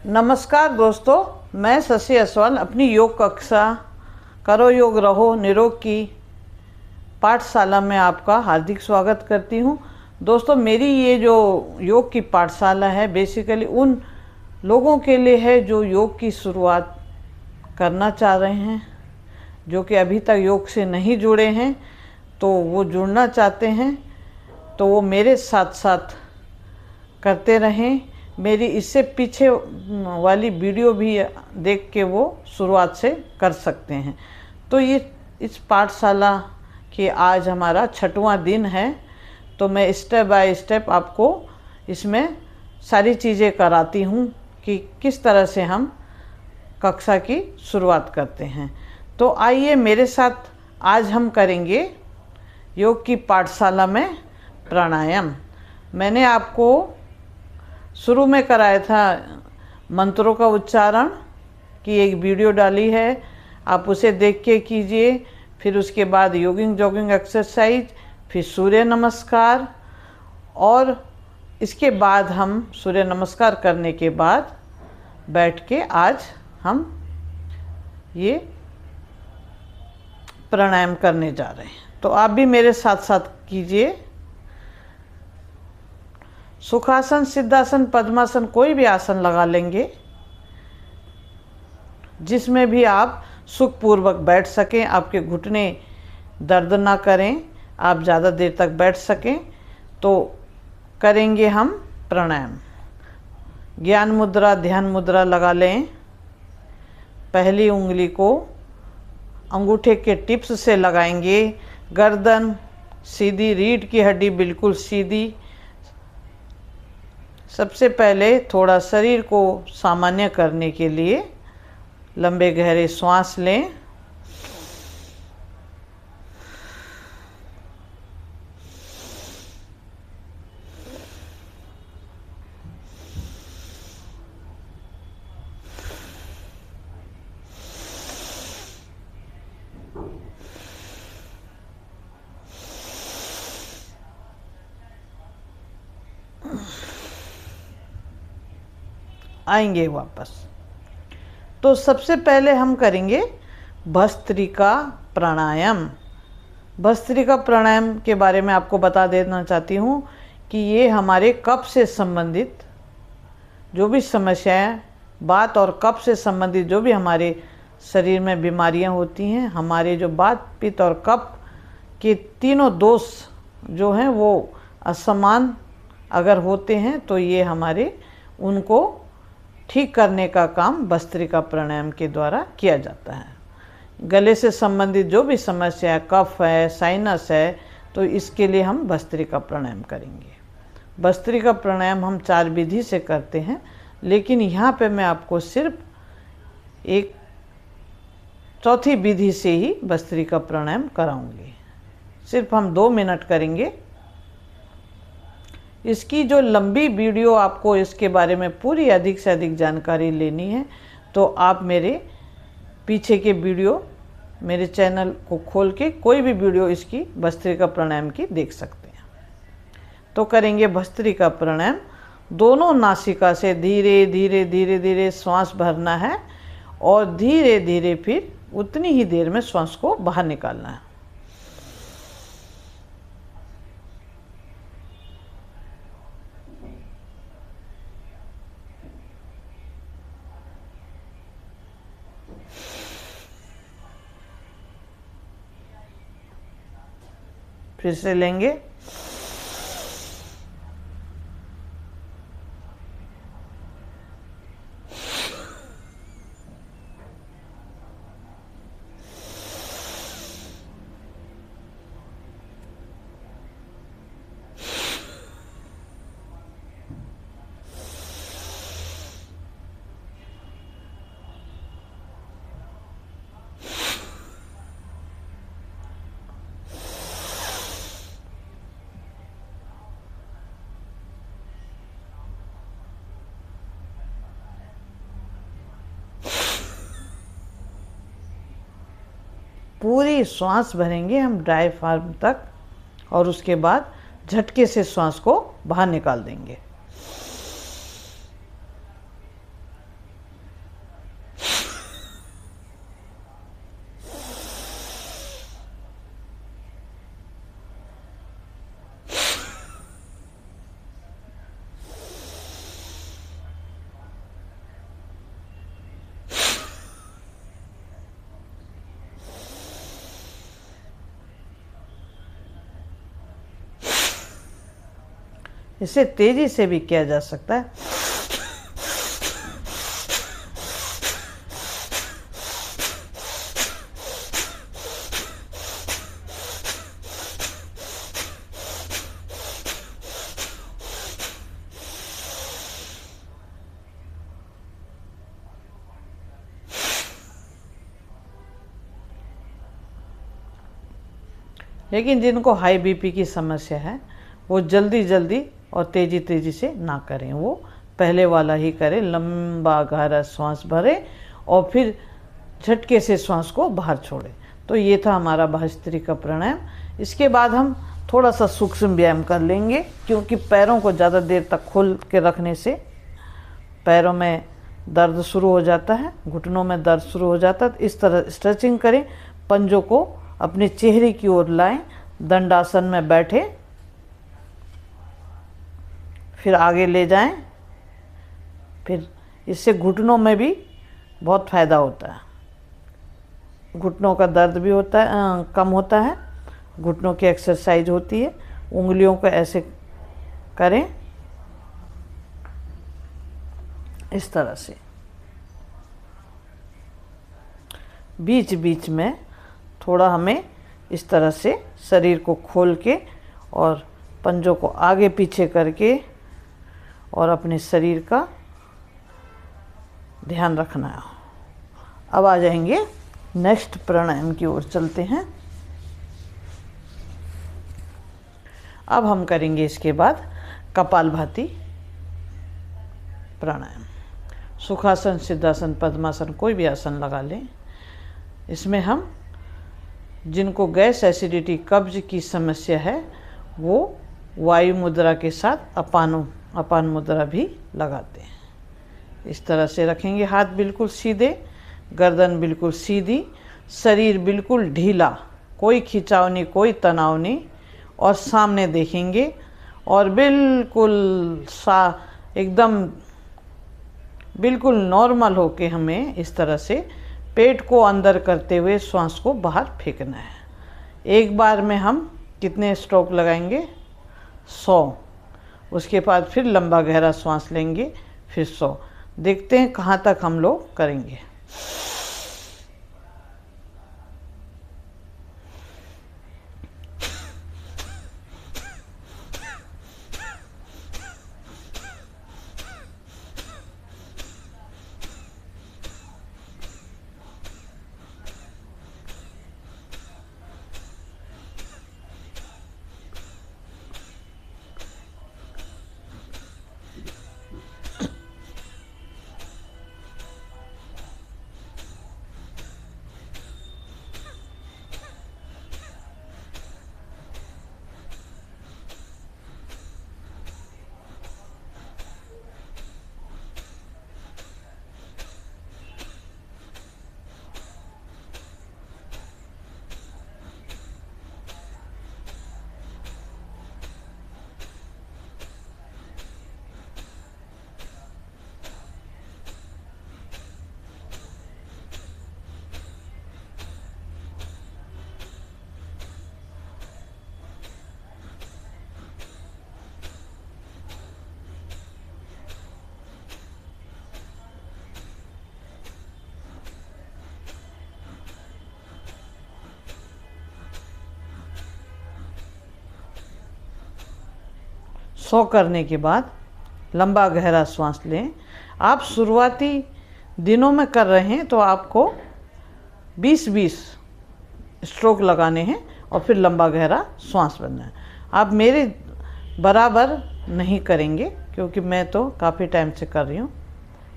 नमस्कार दोस्तों, मैं शशि असवाल अपनी योग कक्षा करो योग रहो निरोग की पाठशाला में आपका हार्दिक स्वागत करती हूँ। दोस्तों, मेरी ये जो योग की पाठशाला है बेसिकली उन लोगों के लिए है जो योग की शुरुआत करना चाह रहे हैं, जो कि अभी तक योग से नहीं जुड़े हैं, तो वो जुड़ना चाहते हैं तो वो मेरे साथ साथ करते रहें। मेरी इससे पीछे वाली वीडियो भी देख के वो शुरुआत से कर सकते हैं। तो ये इस पाठशाला के आज हमारा 6वां दिन है, तो मैं स्टेप बाय स्टेप आपको इसमें सारी चीज़ें कराती हूँ कि किस तरह से हम कक्षा की शुरुआत करते हैं। तो आइए मेरे साथ, आज हम करेंगे योग की पाठशाला में प्राणायाम। मैंने आपको शुरू में कराया था मंत्रों का उच्चारण की एक वीडियो डाली है, आप उसे देख के कीजिए। फिर उसके बाद योगिंग जॉगिंग एक्सरसाइज, फिर सूर्य नमस्कार, और इसके बाद हम सूर्य नमस्कार करने के बाद बैठ के आज हम ये प्राणायाम करने जा रहे हैं। तो आप भी मेरे साथ साथ कीजिए। सुखासन, सिद्धासन, पद्मासन, कोई भी आसन लगा लेंगे जिसमें भी आप सुखपूर्वक बैठ सकें, आपके घुटने दर्द ना करें, आप ज़्यादा देर तक बैठ सकें। तो करेंगे हम प्राणायाम। ज्ञान मुद्रा, ध्यान मुद्रा लगा लें। पहली उंगली को अंगूठे के टिप्स से लगाएंगे। गर्दन सीधी, रीढ़ की हड्डी बिल्कुल सीधी। सबसे पहले थोड़ा शरीर को सामान्य करने के लिए लंबे गहरे श्वास लें। आएंगे वापस। तो सबसे पहले हम करेंगे भस्त्रिका प्राणायाम। भस्त्रिका प्राणायाम के बारे में आपको बता देना चाहती हूँ कि ये हमारे कफ से संबंधित जो भी समस्याएं, वात और कफ से संबंधित जो भी हमारे शरीर में बीमारियां होती हैं, हमारे जो वात, पित्त और कफ के तीनों दोष जो हैं वो असमान अगर होते हैं तो ये हमारे उनको ठीक करने का काम भस्त्रिका प्राणायाम के द्वारा किया जाता है। गले से संबंधित जो भी समस्या है, कफ है, साइनस है, तो इसके लिए हम भस्त्रिका प्राणायाम करेंगे। भस्त्रिका प्राणायाम हम 4 विधि से करते हैं, लेकिन यहाँ पे मैं आपको सिर्फ एक चौथी विधि से ही भस्त्रिका प्राणायाम कराऊंगी। सिर्फ हम 2 मिनट करेंगे। इसकी जो लंबी वीडियो, आपको इसके बारे में पूरी अधिक से अधिक जानकारी लेनी है तो आप मेरे पीछे के वीडियो, मेरे चैनल को खोल के कोई भी वीडियो इसकी भस्त्रिका प्राणायाम की देख सकते हैं। तो करेंगे भस्त्रिका प्राणायाम। दोनों नासिका से धीरे धीरे धीरे धीरे श्वास भरना है और धीरे धीरे फिर उतनी ही देर में श्वास को बाहर निकालना है। फिर से लेंगे। पूरी श्वास भरेंगे हम डायफ्राम तक, और उसके बाद झटके से श्वास को बाहर निकाल देंगे। इसे तेजी से भी किया जा सकता है। लेकिन जिनको हाई बीपी की समस्या है वो जल्दी जल्दी और तेज़ी तेज़ी से ना करें, वो पहले वाला ही करें। लंबा गहरा श्वास भरें और फिर झटके से श्वास को बाहर छोड़ें। तो ये था हमारा भस्त्रिका प्राणायाम। इसके बाद हम थोड़ा सा सूक्ष्म व्यायाम कर लेंगे, क्योंकि पैरों को ज़्यादा देर तक खोल के रखने से पैरों में दर्द शुरू हो जाता है, घुटनों में दर्द शुरू हो जाता है। तो इस तरह स्ट्रेचिंग करें, पंजों को अपने चेहरे की ओर लाएं, दंडासन में बैठे, फिर आगे ले जाएं। फिर इससे घुटनों में भी बहुत फ़ायदा होता है, घुटनों का दर्द भी होता है, कम होता है, घुटनों की एक्सरसाइज होती है। उंगलियों को ऐसे करें, इस तरह से बीच बीच में थोड़ा हमें इस तरह से शरीर को खोल के और पंजों को आगे पीछे करके और अपने शरीर का ध्यान रखना है। अब आ जाएंगे नेक्स्ट प्राणायाम की ओर चलते हैं। अब हम करेंगे इसके बाद कपालभाति प्राणायाम। सुखासन, सिद्धासन, पद्मासन, कोई भी आसन लगा लें। इसमें हम जिनको गैस, एसिडिटी, कब्ज की समस्या है वो वायु मुद्रा के साथ अपान मुद्रा भी लगाते हैं। इस तरह से रखेंगे, हाथ बिल्कुल सीधे, गर्दन बिल्कुल सीधी, शरीर बिल्कुल ढीला, कोई खिंचाव नहीं, कोई तनाव नहीं, और सामने देखेंगे और बिल्कुल एकदम बिल्कुल नॉर्मल होके हमें इस तरह से पेट को अंदर करते हुए श्वास को बाहर फेंकना है। एक बार में हम कितने स्ट्रोक लगाएंगे? 100। उसके बाद फिर लंबा गहरा श्वास लेंगे, फिर 100। देखते हैं कहाँ तक हम लोग करेंगे। सौ करने के बाद लंबा गहरा सांस लें। आप शुरुआती दिनों में कर रहे हैं तो आपको 20-20 स्ट्रोक लगाने हैं और फिर लंबा गहरा सांस बनना है। आप मेरे बराबर नहीं करेंगे क्योंकि मैं तो काफ़ी टाइम से कर रही हूँ।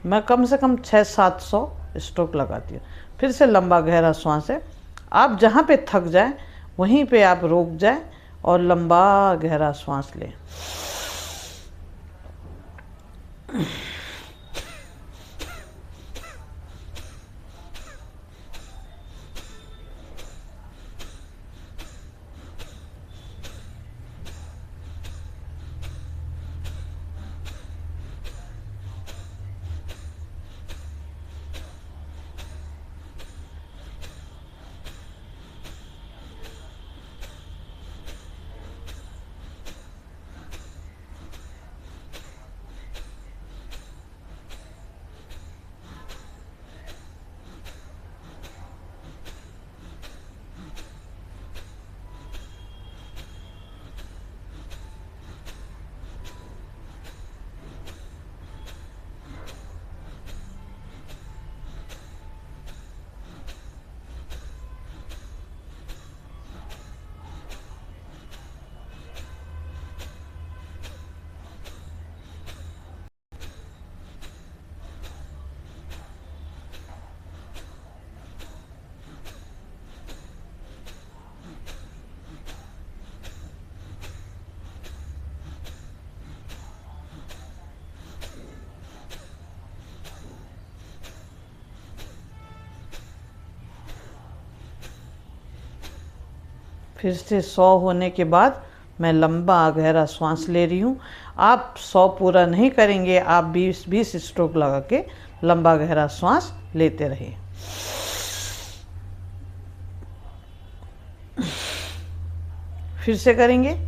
मैं कम से कम 600-700 स्ट्रोक लगाती हूँ। फिर से लंबा गहरा सांस है। आप जहाँ पे थक जाएं वहीं पे आप रुक जाएं और लंबा गहरा सांस लें। फिर से 100 होने के बाद मैं लंबा गहरा सांस ले रही हूँ। आप 100 पूरा नहीं करेंगे, आप 20-20 स्ट्रोक लगा के लंबा गहरा सांस लेते रहिए। फिर से करेंगे।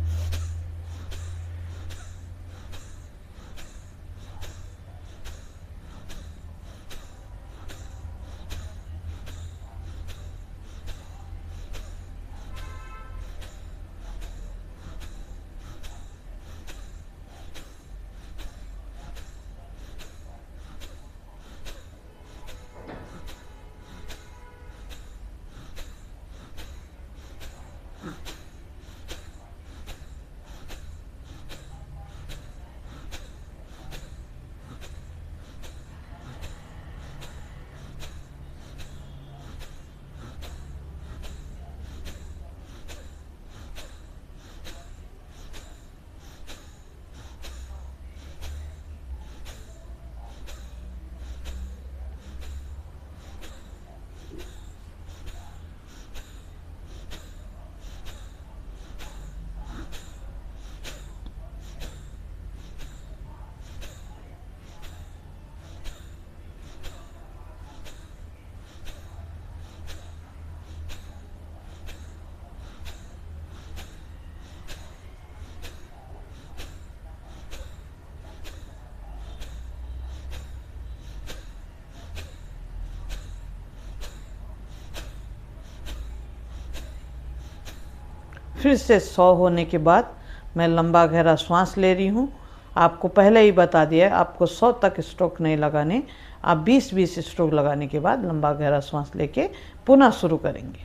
फिर से 100 होने के बाद मैं लंबा गहरा सांस ले रही हूँ। आपको पहले ही बता दिया, आपको 100 तक स्ट्रोक नहीं लगाने, आप 20-20 स्ट्रोक लगाने के बाद लंबा गहरा सांस लेके पुनः शुरू करेंगे।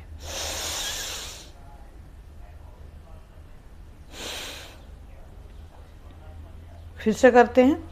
फिर से करते हैं।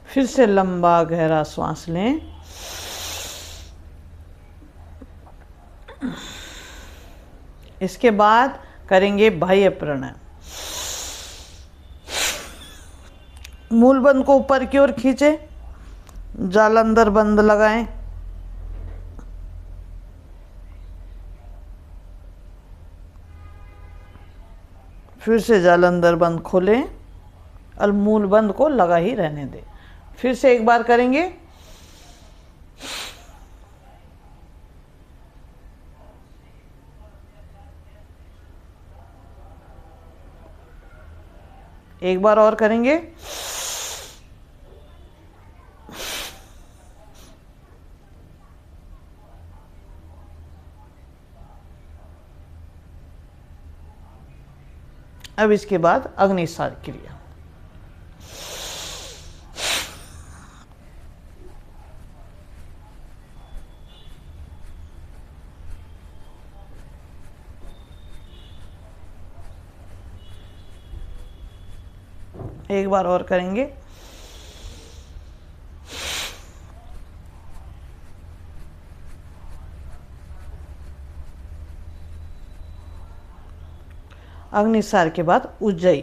फिर से लंबा गहरा सांस लें। इसके बाद करेंगे बाह्य प्राणायाम। मूलबंद को ऊपर की ओर खींचे, जालंधर बंद लगाएं। फिर से जालंधर बंद खोलें और मूल बंद को लगा ही रहने दें। फिर से एक बार करेंगे। एक बार और करेंगे। अब इसके बाद अग्निसार क्रिया। एक बार और करेंगे। अग्निसार के बाद उज्जयी।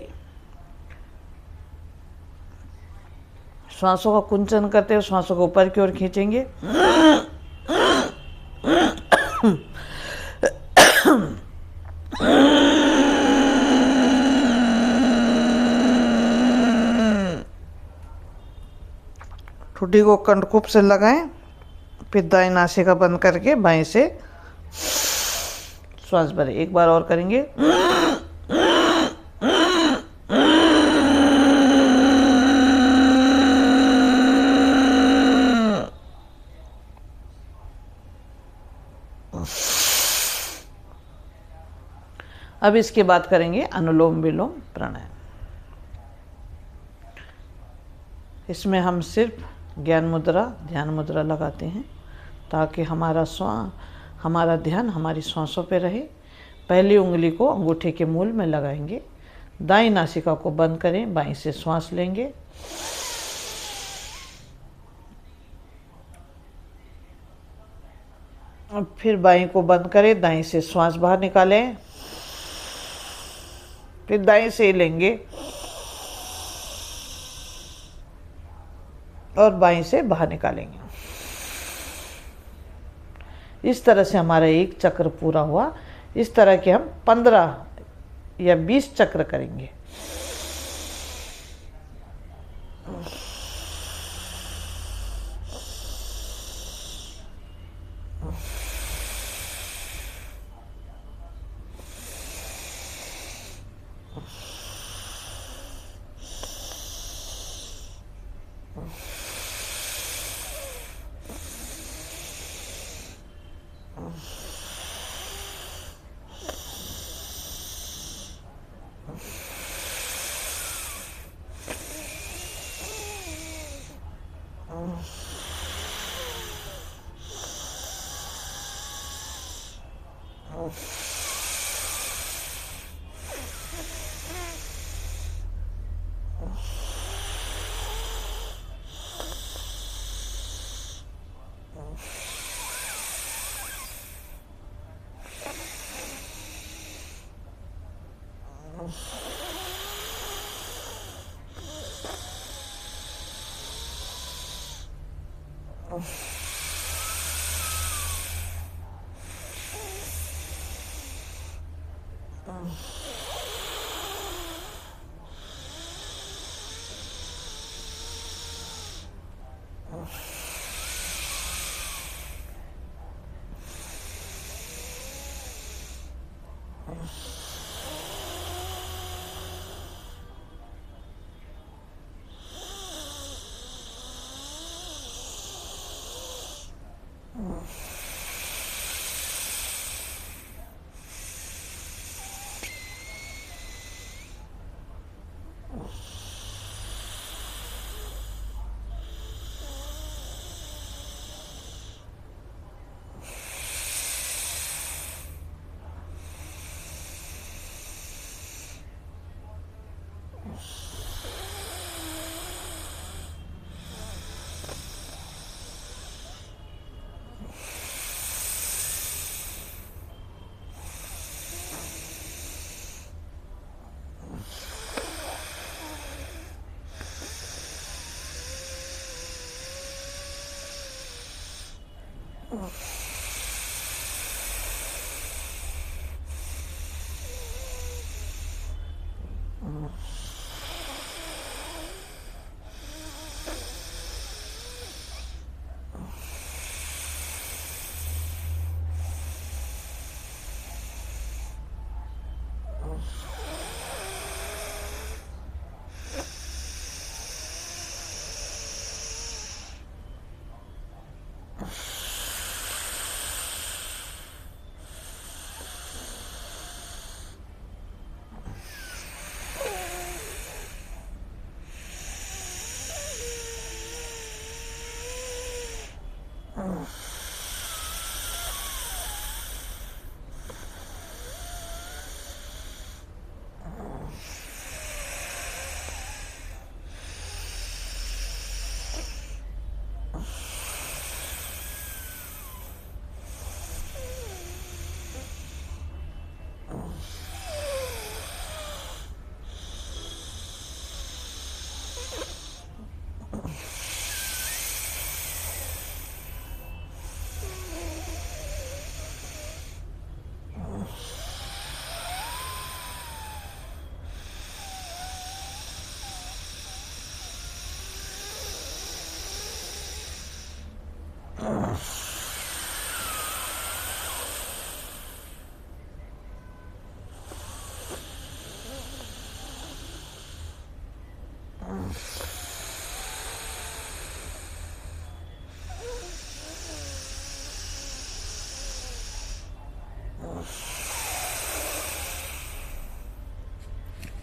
श्वासों का कुंचन करते हुए श्वासों को ऊपर की ओर खींचेंगे। ठुड्डी को कंठकूप से लगाएं, फिर दाएं नासिका बंद करके बाएं से श्वास भरें। एक बार और करेंगे। अब इसके बाद करेंगे अनुलोम विलोम प्राणायाम। इसमें हम सिर्फ ज्ञान मुद्रा, ध्यान मुद्रा लगाते हैं ताकि हमारा ध्यान हमारी श्वासों पे रहे। पहली उंगली को अंगूठे के मूल में लगाएंगे, दाईं नासिका को बंद करें, बाईं से श्वास लेंगे। अब फिर बाईं को बंद करें, दाईं से श्वास बाहर निकालें, फिर दाईं से लेंगे और बाईं से बाहर निकालेंगे। इस तरह से हमारा एक चक्र पूरा हुआ। इस तरह के हम 15 या 20 चक्र करेंगे।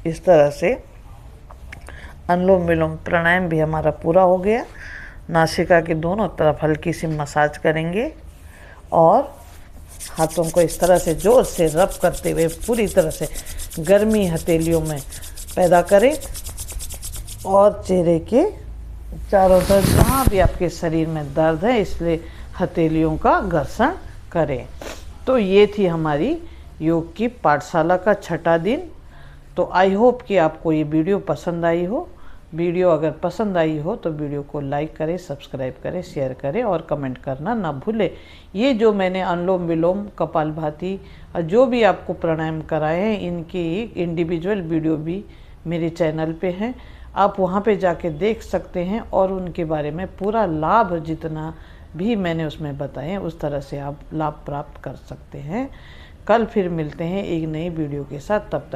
इस तरह से अनुलोम विलोम प्राणायाम भी हमारा पूरा हो गया। नासिका के दोनों तरफ हल्की सी मसाज करेंगे और हाथों को इस तरह से जोर से रब करते हुए पूरी तरह से गर्मी हथेलियों में पैदा करें और चेहरे के चारों तरफ जहाँ भी आपके शरीर में दर्द है इसलिए हथेलियों का घर्षण करें। तो ये थी हमारी योग की पाठशाला का छठा दिन। तो आई होप कि आपको ये वीडियो पसंद आई हो। वीडियो अगर पसंद आई हो तो वीडियो को लाइक करें, सब्सक्राइब करें, शेयर करें और कमेंट करना ना भूलें। ये जो मैंने अनुलोम विलोम, कपालभाति और जो भी आपको प्राणायाम कराए हैं इनकी इंडिविजुअल वीडियो भी मेरे चैनल पे हैं, आप वहाँ पे जाके देख सकते हैं और उनके बारे में पूरा लाभ जितना भी मैंने उसमें बताए हैं उस तरह से आप लाभ प्राप्त कर सकते हैं। कल फिर मिलते हैं एक नई वीडियो के साथ, तब तक